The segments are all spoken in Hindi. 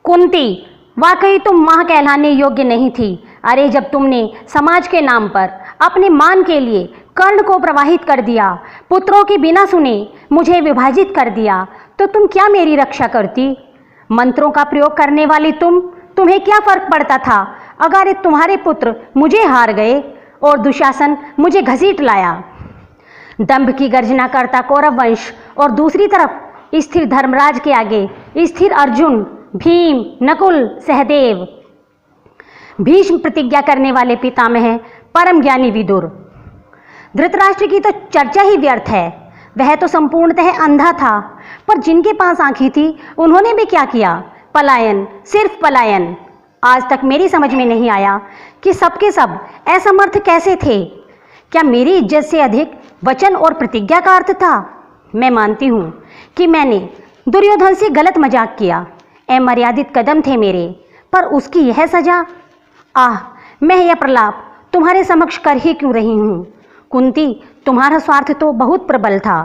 कुंती, वाकई तुम मां कहलाने योग्य नहीं थी। अरे जब तुमने समाज के नाम पर अपने मान के लिए कर्ण को प्रवाहित कर दिया, पुत्रों के बिना सुने मुझे विभाजित कर दिया, तो तुम क्या मेरी रक्षा करती? मंत्रों का प्रयोग करने वाली तुम्हें क्या फर्क पड़ता था अगर तुम्हारे पुत्र मुझे हार गए और दुशासन मुझे घसीट लाया? दंभ की गर्जना करता कौरव वंश और दूसरी तरफ स्थिर धर्मराज के आगे स्थिर अर्जुन, भीम, नकुल, सहदेव, भीष्म प्रतिज्ञा करने वाले पितामह, परम ज्ञानी विदुर। धृतराष्ट्र की तो चर्चा ही व्यर्थ है, वह तो संपूर्णतः अंधा था, पर जिनके पास आंखें थी उन्होंने भी क्या किया? पलायन, सिर्फ पलायन। आज तक मेरी समझ में नहीं आया कि सबके सब असमर्थ कैसे थे। क्या मेरी इज्जत से अधिक वचन और प्रतिज्ञा का अर्थ था? मैं मानती हूँ कि मैंने दुर्योधन से गलत मजाक किया, अमर्यादित कदम थे मेरे, पर उसकी यह सजा। आह, मैं यह प्रलाप तुम्हारे समक्ष कर ही क्यों रही हूँ? कुंती, तुम्हारा स्वार्थ तो बहुत प्रबल था,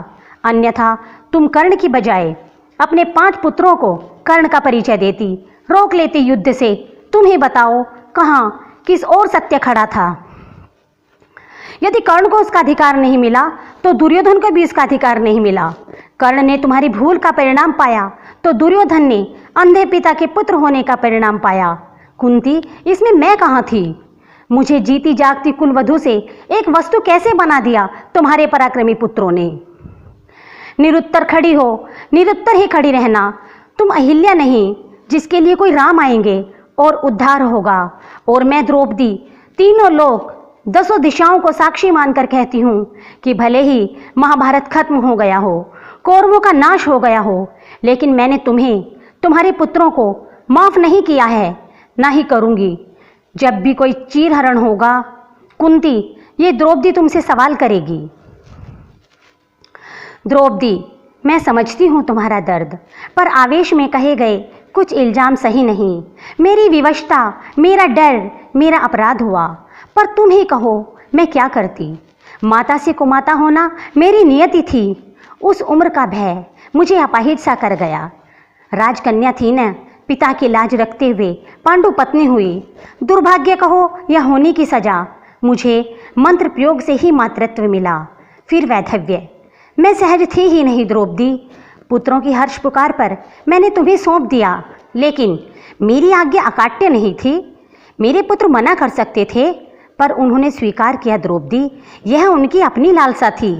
अन्यथा तुम कर्ण की बजाय अपने 5 पुत्रों को कर्ण का परिचय देती, रोक लेती युद्ध से। तुम ही बताओ, कहाँ किस ओर सत्य खड़ा था? यदि कर्ण को उसका अधिकार नहीं मिला तो दुर्योधन को भी इसका अधिकार नहीं मिला। कर्ण ने तुम्हारी भूल का परिणाम पाया तो दुर्योधन ने अंधे पिता के पुत्र होने का परिणाम पाया। कुंती, इसमें मैं कहाँ थी? मुझे जीती जागती कुलवधू से एक वस्तु कैसे बना दिया तुम्हारे पराक्रमी पुत्रों ने? निरुत्तर खड़ी हो, निरुत्तर ही खड़ी रहना। तुम अहिल्या नहीं जिसके लिए कोई राम आएंगे और उद्धार होगा, और मैं द्रौपदी तीनों लोग 10 दिशाओं को साक्षी मानकर कहती हूँ कि भले ही महाभारत खत्म हो गया हो, कौरवों का नाश हो गया हो, लेकिन मैंने तुम्हें, तुम्हारे पुत्रों को माफ नहीं किया है, ना ही करूँगी। जब भी कोई चीरहरण होगा, कुंती, ये द्रौपदी तुमसे सवाल करेगी। द्रौपदी, मैं समझती हूँ तुम्हारा दर्द, पर आवेश में कहे गए कुछ इल्जाम सही नहीं। मेरी विवशता, मेरा डर, मेरा अपराध हुआ, पर तुम ही कहो मैं क्या करती? माता से कुमाता होना मेरी नियति थी। उस उम्र का भय मुझे अपाहिज सा कर गया। राजकन्या थी न, पिता की लाज रखते हुए पांडु पत्नी हुई। दुर्भाग्य कहो या होने की सजा, मुझे मंत्र प्रयोग से ही मातृत्व मिला, फिर वैधव्य। मैं सहज थी ही नहीं द्रौपदी। पुत्रों की हर्ष पुकार पर मैंने तुम्हें सौंप दिया, लेकिन मेरी आज्ञा अकाट्य नहीं थी। मेरे पुत्र मना कर सकते थे, पर उन्होंने स्वीकार किया द्रौपदी। यह उनकी अपनी लालसा थी,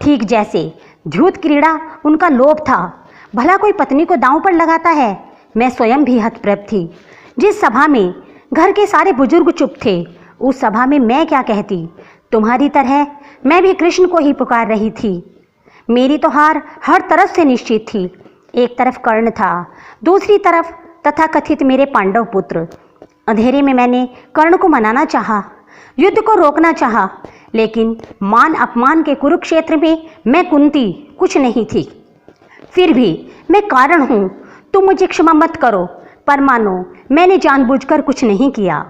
ठीक जैसे द्यूत क्रीड़ा उनका लोभ था। भला कोई पत्नी को दांव पर लगाता है? मैं स्वयं भी हतप्रभ थी। जिस सभा में घर के सारे बुजुर्ग चुप थे, उस सभा में मैं क्या कहती? तुम्हारी तरह मैं भी कृष्ण को ही पुकार रही थी। मेरी तो हार हर तरफ से निश्चित थी। एक तरफ कर्ण था, दूसरी तरफ तथाकथित मेरे पांडव पुत्र। अंधेरे में मैंने कर्ण को मनाना चाहा, युद्ध को रोकना चाहा, लेकिन मान अपमान के कुरुक्षेत्र में मैं कुंती कुछ नहीं थी। फिर भी मैं कारण हूँ, तुम मुझे क्षमा मत करो, पर मानो मैंने जानबूझकर कुछ नहीं किया।